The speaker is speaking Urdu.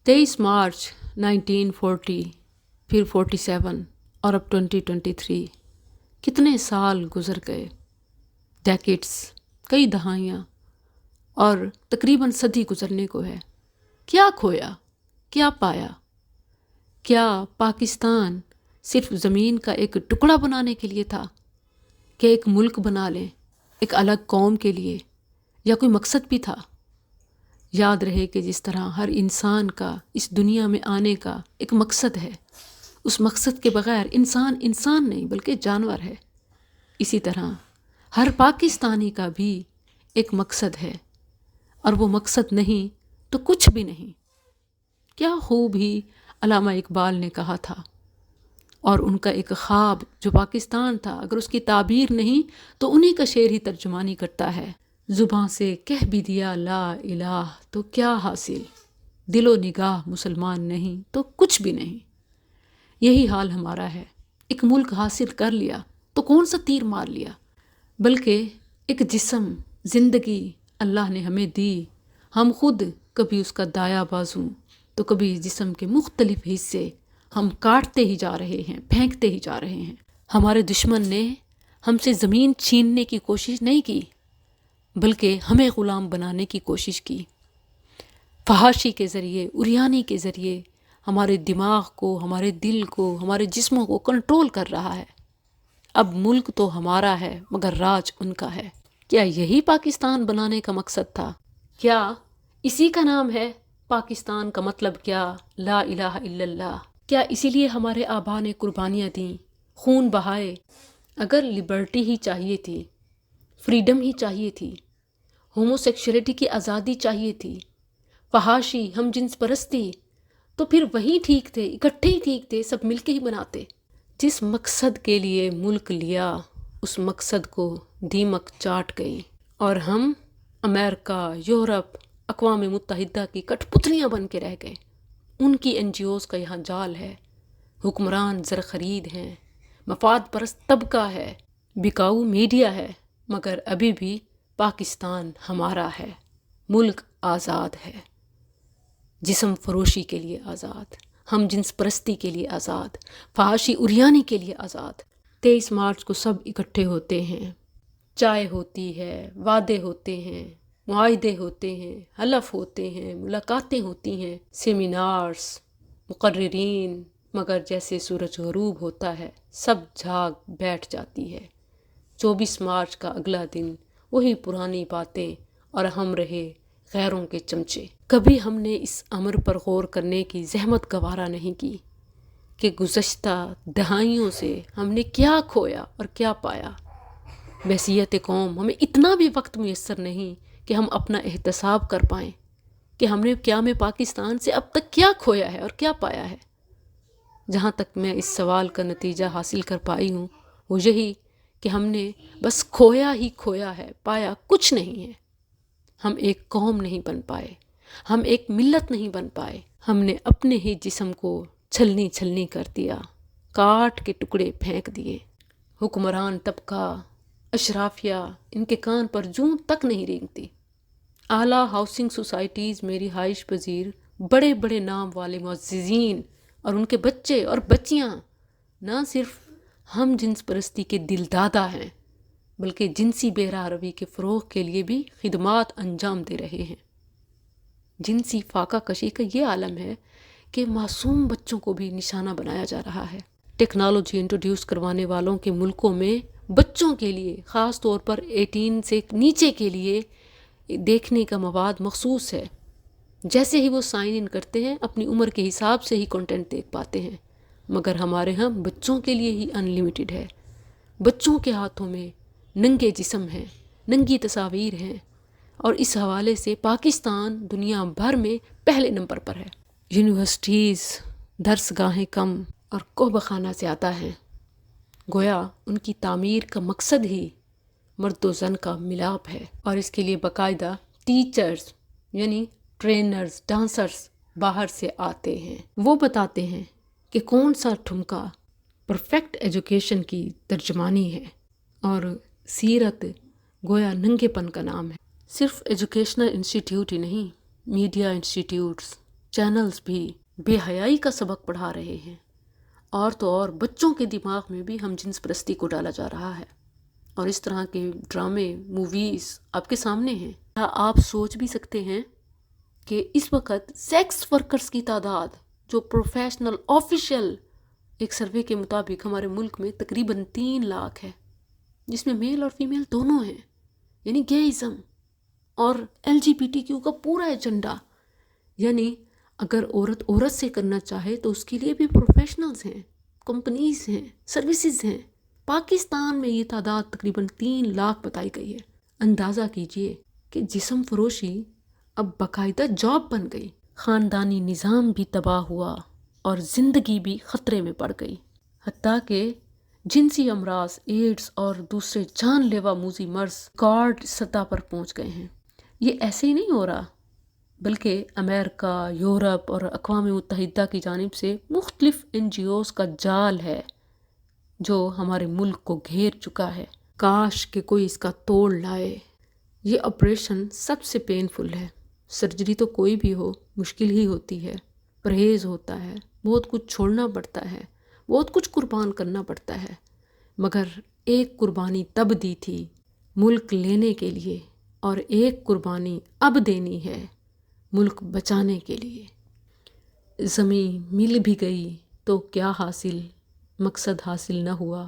23 مارچ 1940، پھر 47 اور اب 2023، کتنے سال گزر گئے، ڈیکیڈس، کئی دہائیاں اور تقریباً صدی گزرنے کو ہے۔ کیا کھویا، کیا پایا؟ کیا پاکستان صرف زمین کا ایک ٹکڑا بنانے کے لیے تھا کہ ایک ملک بنا لیں ایک الگ قوم کے لیے، یا کوئی مقصد بھی تھا؟ یاد رہے کہ جس طرح ہر انسان کا اس دنیا میں آنے کا ایک مقصد ہے، اس مقصد کے بغیر انسان انسان نہیں بلکہ جانور ہے، اسی طرح ہر پاکستانی کا بھی ایک مقصد ہے، اور وہ مقصد نہیں تو کچھ بھی نہیں۔ کیا خوب ہی علامہ اقبال نے کہا تھا، اور ان کا ایک خواب جو پاکستان تھا، اگر اس کی تعبیر نہیں تو انہی کا شعر ہی ترجمانی کرتا ہے۔ زباں سے کہہ بھی دیا لا الہ تو کیا حاصل، دل و نگاہ مسلمان نہیں تو کچھ بھی نہیں۔ یہی حال ہمارا ہے۔ ایک ملک حاصل کر لیا تو کون سا تیر مار لیا، بلکہ ایک جسم، زندگی اللہ نے ہمیں دی، ہم خود کبھی اس کا دایاں بازو تو کبھی جسم کے مختلف حصے ہم کاٹتے ہی جا رہے ہیں، پھینکتے ہی جا رہے ہیں۔ ہمارے دشمن نے ہم سے زمین چھیننے کی کوشش نہیں کی، بلکہ ہمیں غلام بنانے کی کوشش کی۔ فحاشی کے ذریعے، اریانی کے ذریعے ہمارے دماغ کو، ہمارے دل کو، ہمارے جسموں کو کنٹرول کر رہا ہے۔ اب ملک تو ہمارا ہے مگر راج ان کا ہے۔ کیا یہی پاکستان بنانے کا مقصد تھا؟ کیا اسی کا نام ہے پاکستان کا مطلب کیا لا الہ الا اللہ؟ کیا اسی لیے ہمارے آبا نے قربانیاں دیں، خون بہائے؟ اگر لبرٹی ہی چاہیے تھی، فریڈم ہی چاہیے تھی، ہومو سیکشولیٹی کی آزادی چاہیے تھی، فحاشی، ہم جنس پرستی، تو پھر وہی ٹھیک تھے، اکٹھے ہی ٹھیک تھے، سب مل کے ہی بناتے۔ جس مقصد کے لیے ملک لیا، اس مقصد کو دیمک چاٹ گئی، اور ہم امریکہ، یورپ، اقوام متحدہ کی کٹ پتلیاں بن کے رہ گئے۔ ان کی این جی اوز کا یہاں جال ہے، حکمران زر خرید ہیں، مفاد پرست طبقہ ہے، بکاؤ میڈیا ہے، مگر ابھی بھی پاکستان ہمارا ہے، ملک آزاد ہے، جسم فروشی کے لیے آزاد، ہم جنس پرستی کے لیے آزاد، فحاشی اریانی کے لیے آزاد۔ 23 مارچ کو سب اکٹھے ہوتے ہیں، چائے ہوتی ہے، وعدے ہوتے ہیں، معاہدے ہوتے ہیں، حلف ہوتے ہیں، ملاقاتیں ہوتی ہیں، سیمینارز، مقررین، مگر جیسے سورج غروب ہوتا ہے سب جھاگ بیٹھ جاتی ہے۔ 24 مارچ کا اگلا دن وہی پرانی باتیں، اور ہم رہے غیروں کے چمچے۔ کبھی ہم نے اس امر پر غور کرنے کی زحمت گوارا نہیں کی کہ گزشتہ دہائیوں سے ہم نے کیا کھویا اور کیا پایا۔ بحیثیت قوم ہمیں اتنا بھی وقت میسر نہیں کہ ہم اپنا احتساب کر پائیں کہ ہم نے قیام پاکستان سے اب تک کیا کھویا ہے اور کیا پایا ہے۔ جہاں تک میں اس سوال کا نتیجہ حاصل کر پائی ہوں وہ یہی کہ ہم نے بس کھویا ہی کھویا ہے، پایا کچھ نہیں ہے۔ ہم ایک قوم نہیں بن پائے، ہم ایک ملت نہیں بن پائے، ہم نے اپنے ہی جسم کو چھلنی چھلنی کر دیا، کاٹ کے ٹکڑے پھینک دیے۔ حکمران طبقہ، اشرافیہ، ان کے کان پر جوں تک نہیں رینگتی۔ اعلیٰ ہاؤسنگ سوسائٹیز میں رہائش پذیر بڑے بڑے نام والے معززین اور ان کے بچے اور بچیاں نہ صرف ہم جنس پرستی کے دل دادا ہیں، بلکہ جنسی بے راہ روی کے فروغ کے لیے بھی خدمات انجام دے رہے ہیں۔ جنسی فاقہ کشی کا یہ عالم ہے کہ معصوم بچوں کو بھی نشانہ بنایا جا رہا ہے۔ ٹیکنالوجی انٹروڈیوس کروانے والوں کے ملکوں میں بچوں کے لیے، خاص طور پر 18 سے نیچے کے لیے دیکھنے کا مواد مخصوص ہے۔ جیسے ہی وہ سائن ان کرتے ہیں اپنی عمر کے حساب سے ہی کنٹینٹ دیکھ پاتے ہیں، مگر ہمارے ہاں بچوں کے لیے ہی ان لمیٹڈ ہے۔ بچوں کے ہاتھوں میں ننگے جسم ہیں، ننگی تصاویر ہیں، اور اس حوالے سے پاکستان دنیا بھر میں پہلے نمبر پر ہے۔ یونیورسٹیز، درس گاہیں کم اور کوہ خانہ زیادہ ہیں، گویا ان کی تعمیر کا مقصد ہی مرد و زن کا ملاپ ہے، اور اس کے لیے باقاعدہ ٹیچرز یعنی ٹرینرز، ڈانسرز باہر سے آتے ہیں۔ وہ بتاتے ہیں کہ کون سا ٹھمکا پرفیکٹ ایجوکیشن کی ترجمانی ہے، اور سیرت گویا ننگے پن کا نام ہے۔ صرف ایجوکیشنل انسٹیٹیوٹ ہی نہیں، میڈیا انسٹیٹیوٹس، چینلز بھی بے حیائی کا سبق پڑھا رہے ہیں، اور تو اور بچوں کے دماغ میں بھی ہم جنس پرستی کو ڈالا جا رہا ہے، اور اس طرح کے ڈرامے موویز آپ کے سامنے ہیں۔ کیا آپ سوچ بھی سکتے ہیں کہ اس وقت سیکس ورکرز کی تعداد جو پروفیشنل آفیشیل ایک سروے کے مطابق ہمارے ملک میں تقریباً 3 لاکھ ہے، جس میں میل اور فیمیل دونوں ہیں، یعنی گیئزم اور LGBTQ کا پورا ایجنڈا۔ یعنی اگر عورت سے کرنا چاہے تو اس کے لیے بھی پروفیشنلز ہیں، کمپنیز ہیں، سروسز ہیں۔ پاکستان میں یہ تعداد تقریباً 3 لاکھ بتائی گئی ہے۔ اندازہ کیجئے کہ جسم فروشی اب باقاعدہ جاب بن گئی، خاندانی نظام بھی تباہ ہوا اور زندگی بھی خطرے میں پڑ گئی، حتیٰ کہ جنسی امراض، ایڈز اور دوسرے جان لیوا موذی مرض ریکارڈ سطح پر پہنچ گئے ہیں۔ یہ ایسے ہی نہیں ہو رہا، بلکہ امریکہ، یورپ اور اقوام متحدہ کی جانب سے مختلف NGOs کا جال ہے جو ہمارے ملک کو گھیر چکا ہے۔ کاش کہ کوئی اس کا توڑ لائے۔ یہ آپریشن سب سے پینفل ہے۔ سرجری تو کوئی بھی ہو مشکل ہی ہوتی ہے، پرہیز ہوتا ہے، بہت کچھ چھوڑنا پڑتا ہے، بہت کچھ قربان کرنا پڑتا ہے، مگر ایک قربانی تب دی تھی ملک لینے کے لیے، اور ایک قربانی اب دینی ہے ملک بچانے کے لیے۔ زمین مل بھی گئی تو کیا حاصل، مقصد حاصل نہ ہوا۔